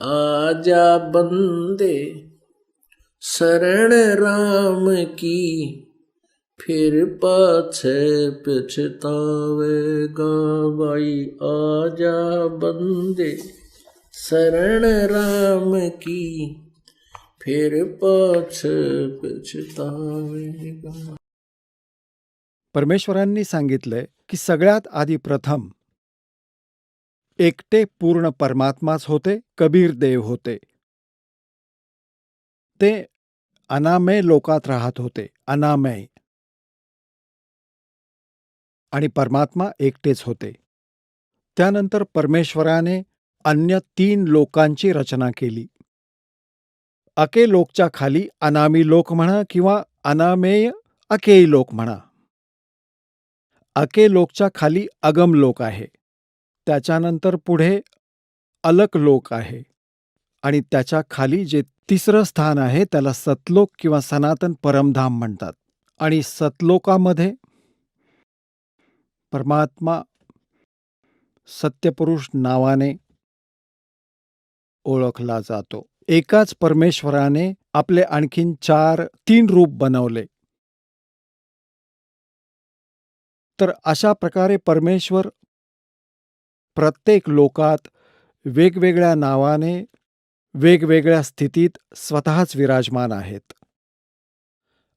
आजा बंदे शरण राम की, फिर पाछे पछतावेगा भाई। आजा बंदे शरण राम की, फिर पाछे पछतावेगा। परमेश्वरांनी सांगितलंय की सगळ्यात आधी प्रथम एकटे पूर्ण परमात्माच होते, कबीर देव होते. ते अनामय लोकात राहत होते, अनामय. आणि परमात्मा एकटेच होते. त्यानंतर परमेश्वराने अन्य 3 लोकांची रचना केली. अके लोकच्या खाली अनामी लोक म्हणा किंवा अनामेय अकेय लोक म्हणा. अके लोकच्या खाली अगम लोक आहे. त्याच्यानंतर पुढे अलक लोक आहे. आणि त्याच्या खाली जे तिसरं स्थान आहे त्याला सतलोक किंवा सनातन परमधाम म्हणतात. आणि सतलोकामध्ये परमात्मा सत्यपुरुष नावाने ओळखला जातो. एकाच परमेश्वराने आपले आणखीन 3 रूप बनवले. तर अशा प्रकारे परमेश्वर प्रत्येक लोकात वेगवेगळ्या नावाने वेगवेगळ्या स्थितीत स्वतःच विराजमान आहेत.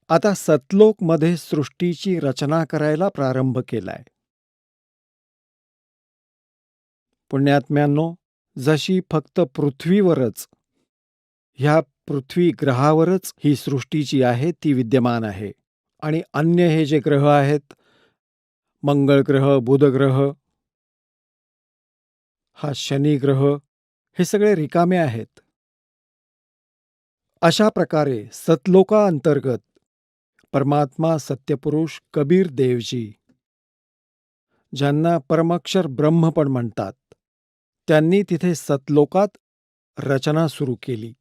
आता सतलोकमध्ये सृष्टीची रचना करायला प्रारंभ केलाय. पुण्यात्म्यांनो, जशी फक्त पृथ्वीवरच, ह्या पृथ्वी ग्रहावरच ही सृष्टीची आहे ती विद्यमान आहे. आणि अन्य हे जे ग्रह आहेत, मंगळ ग्रह, बुध ग्रह, हा शनी ग्रह, हे सगळे रिकामे आहेत. अशा प्रकारे सतलोकाअंतर्गत परमात्मा सत्यपुरुष कबीर देवजी, ज्यांना परमाक्षर ब्रह्म पण म्हणतात, त्यांनी तिथे सतलोकात रचना सुरू केली.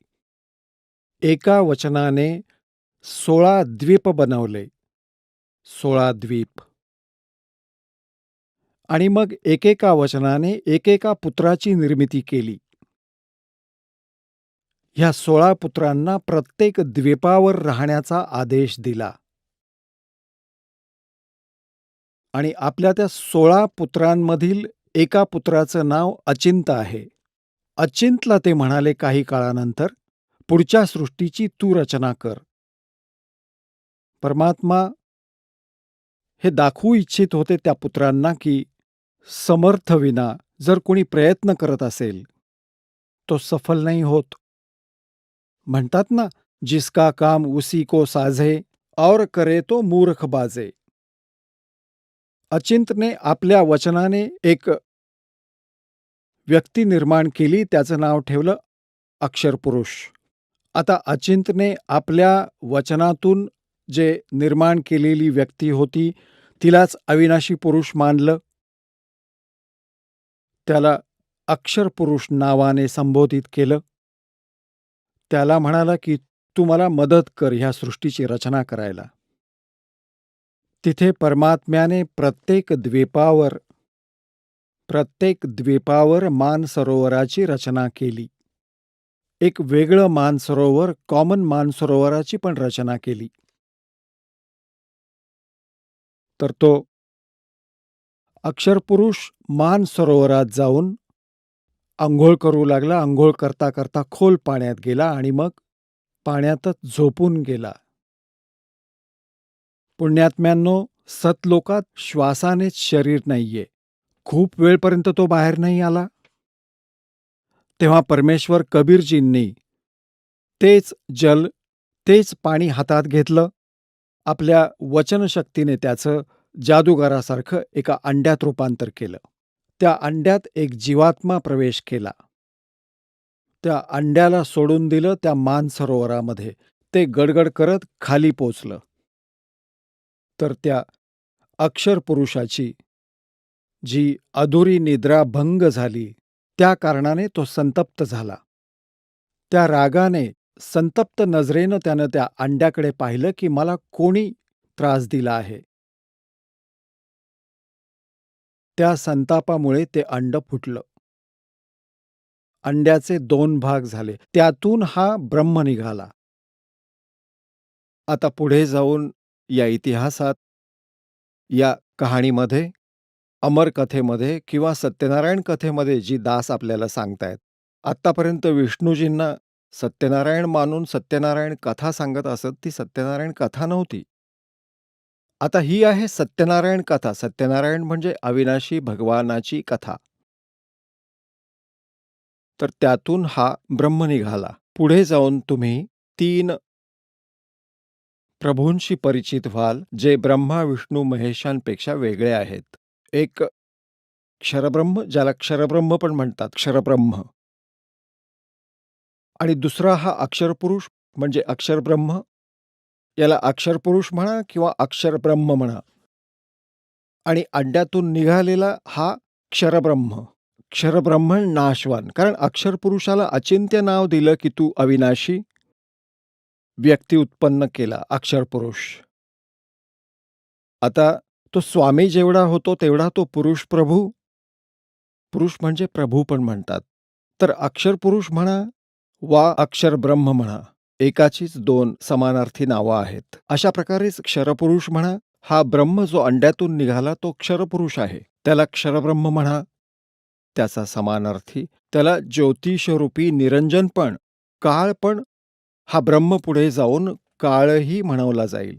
एका वचनाने 16 द्वीप बनवले. 16 द्वीप. आणि मग एकेका वचनाने एकेका पुत्राची निर्मिती केली. ह्या 16 पुत्रांना प्रत्येक द्वीपावर राहण्याचा आदेश दिला. आणि आपल्या त्या 16 पुत्रांमधील एका पुत्राचं नाव अचिंत आहे. अचिंतला ते म्हणाले काही काळानंतर, पुढच्या सृष्टीची तू रचना कर. परमात्मा हे दाखवू इच्छित होते त्या पुत्रांना की समर्थविना जर कोणी प्रयत्न करत असेल तो सफल नाही होत. म्हणतात ना, जिसका काम उसी को साझे और करे तो मूर्ख बाजे. अचिंतने आपल्या वचनाने एक व्यक्ती निर्माण केली, त्याचं नाव ठेवलं अक्षरपुरुष. आता अचिंतने आपल्या वचनातून जे निर्माण केलेली व्यक्ती होती तिलाच अविनाशी पुरुष मानलं. त्याला अक्षरपुरुष नावाने संबोधित केलं. त्याला म्हणाला की तू मला मदत कर ह्या सृष्टीची रचना करायला. तिथे परमात्म्याने प्रत्येक द्वीपावर मानसरोवराची रचना केली. एक वेगळं मानसरोवर, कॉमन मानसरोवराची पण रचना केली. तर तो अक्षरपुरुष मानसरोवरात जाऊन अंघोळ करू लागला. अंघोळ करता करता खोल पाण्यात गेला आणि मग पाण्यातच झोपून गेला. पुण्यात्म्यांनो, सतलोकात श्वासानेच शरीर नाहीये. खूप वेळपर्यंत तो बाहेर नाही आला. तेव्हा परमेश्वर कबीरजींनी तेच जल, तेच पाणी हातात घेतलं. आपल्या वचनशक्तीने त्याचं जादूगारासारखं एका अंड्यात रूपांतर केलं. त्या अंड्यात एक जीवात्मा प्रवेश केला. त्या अंड्याला सोडून दिलं त्या मानसरोवरामध्ये. ते गडगड करत खाली पोचलं. तर त्या अक्षरपुरुषाची जी अधुरी निद्रा भंग झाली, त्या कारणाने तो संतप्त झाला. त्या रागाने, संतप्त नजरेनं त्यानं त्या अंड्याकडे पाहिलं की मला कोणी त्रास दिला आहे. त्या संतापामुळे ते अंड फुटलं. अंड्याचे 2 भाग झाले. त्यातून हा ब्रह्म निघाला. आता पुढे जाऊन या इतिहासात, या कहाणीमध्ये, अमर कथेमध्ये किंवा सत्यनारायण कथेमध्ये जी दास आपल्याला सांगतायत, आत्तापर्यंत विष्णूजींना सत्यनारायण मानून सत्यनारायण कथा सांगत असत, ती सत्यनारायण कथा नव्हती. आता ही आहे सत्यनारायण कथा. सत्यनारायण म्हणजे अविनाशी भगवानाची कथा. तर त्यातून हा ब्रह्म निघाला. पुढे जाऊन तुम्ही 3 प्रभूंशी परिचित व्हाल, जे ब्रह्मा विष्णू महेशांपेक्षा वेगळे आहेत. एक क्षरब्रह्म, ज्याला क्षरब्रह्म पण म्हणतात, क्षरब्रह्म. आणि दुसरा हा अक्षरपुरुष म्हणजे अक्षरब्रह्म. याला अक्षरपुरुष म्हणा किंवा अक्षरब्रह्म म्हणा. आणि अंड्यातून निघालेला हा क्षरब्रह्म. क्षरब्रह्म नाशवान. कारण अक्षरपुरुषाला अचिंत्य नाव दिलं की तू अविनाशी व्यक्ती उत्पन्न केला, अक्षरपुरुष. आता तो स्वामी जेवढा होतो तेवढा तो पुरुष प्रभू. पुरुष म्हणजे प्रभू पण म्हणतात. तर अक्षरपुरुष म्हणा वा अक्षरब्रह्म म्हणा, एकाचीच 2 समानार्थी नावं आहेत. अशा प्रकारेच क्षरपुरुष म्हणा, हा ब्रह्म जो अंड्यातून निघाला तो क्षरपुरुष आहे. त्याला क्षरब्रह्म म्हणा. त्याचा समानार्थी त्याला ज्योतिषरूपी निरंजन पण, काळ पण, हा ब्रह्म पुढे जाऊन काळही म्हणवला जाईल.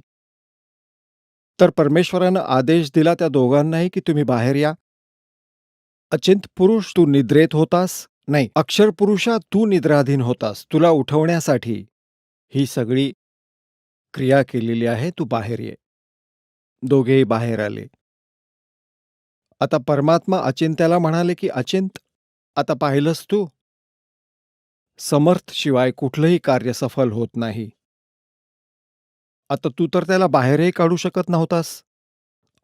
तर परमेश्वरानं आदेश दिला त्या दोघांनाही की तुम्ही बाहेर या. अचिंत पुरुष, तू निद्रेत होतास. नाही, अक्षर पुरुषा, तू निद्राधीन होतास. तुला उठवण्यासाठी ही सगळी क्रिया केलेली आहे. तू बाहेर ये. दोघेही बाहेर आले. आता परमात्मा अचिंत्याला म्हणाले की अचिंत, आता पाहिलंस तू, समर्थ शिवाय कुठलंही कार्य सफल होत नाही. आता तू तर त्याला बाहेरही काढू शकत नव्हतास.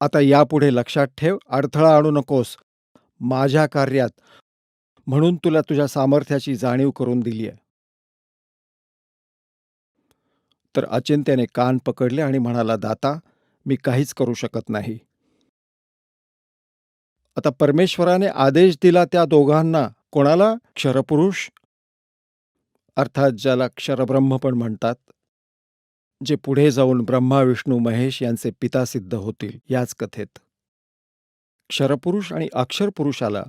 आता यापुढे लक्षात ठेव, अडथळा आणू नकोस माझ्या कार्यात, म्हणून तुला तुझ्या सामर्थ्याची जाणीव करून दिली आहे. तर अचिंत्याने कान पकडले आणि म्हणाला, दाता, मी काहीच करू शकत नाही. आता परमेश्वराने आदेश दिला त्या दोघांना. कोणाला? क्षरपुरुष, अर्थात ज्याला क्षरब्रह्म पण म्हणतात, जे पुढे जाऊन ब्रह्मा विष्णू महेश यांचे पिता सिद्ध होतील याच कथेत. क्षरपुरुष आणि अक्षरपुरुषाला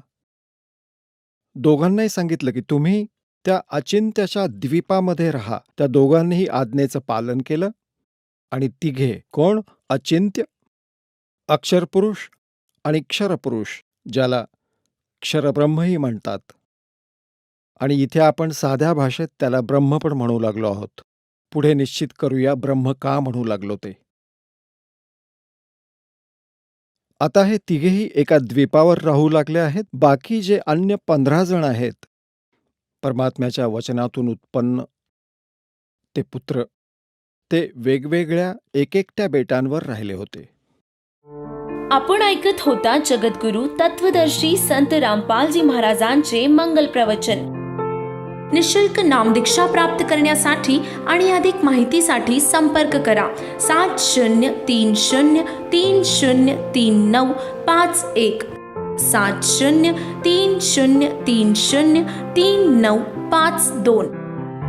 दोघांनाही सांगितलं की तुम्ही त्या अचिंत्याच्या द्वीपामध्ये राहा. त्या दोघांनीही आज्ञेचं पालन केलं. आणि तिघे कोण? अचिंत्य, अक्षरपुरुष आणि क्षरपुरुष, ज्याला क्षरब्रह्मही म्हणतात. आणि इथे आपण साध्या भाषेत त्याला ब्रह्म पण म्हणू लागलो आहोत. पुढे निश्चित करूया ब्रह्म का म्हणू लागलो ते. आता हे तिघेही एका द्वीपावर राहू लागले आहेत. बाकी जे अन्य 15 जण आहेत, परमात्म्याच्या वचनातून उत्पन्न ते पुत्र, ते वेगवेगळ्या एकेकट्या बेटांवर राहिले होते. आपण ऐकत होता जगद्गुरु तत्वदर्शी संत रामपालजी महाराजांचे मंगल प्रवचन. निशुल्क नामदीक्षा प्राप्त करण्यासाठी आणि अधिक माहितीसाठी संपर्क करा 7030303951 7030303952.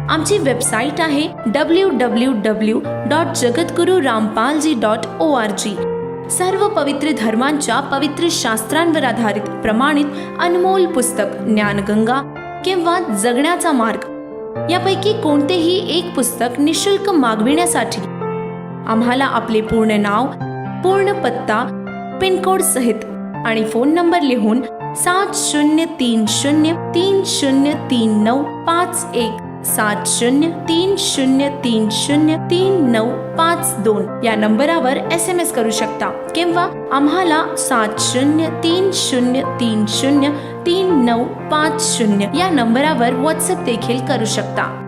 आमची वेबसाईट आहे www.jagadgururampalji.org. सर्व पवित्र धर्मांच्या पवित्र शास्त्रांवर आधारित प्रमाणित अनमोल पुस्तक ज्ञानगंगा किंवा जगण्याचा मार्ग यापैकी कोणतेही एक पुस्तक निशुल्क मागविण्यासाठी आम्हाला आपले पूर्ण नाव, पूर्ण पत्ता, पिनकोड सहित आणि फोन नंबर लिहून 7030303951 7030303952 या नंबरावर SMS करू शकता किंवा आम्हाला 7030303950 या नंबरावर WhatsApp देखील करू शकता.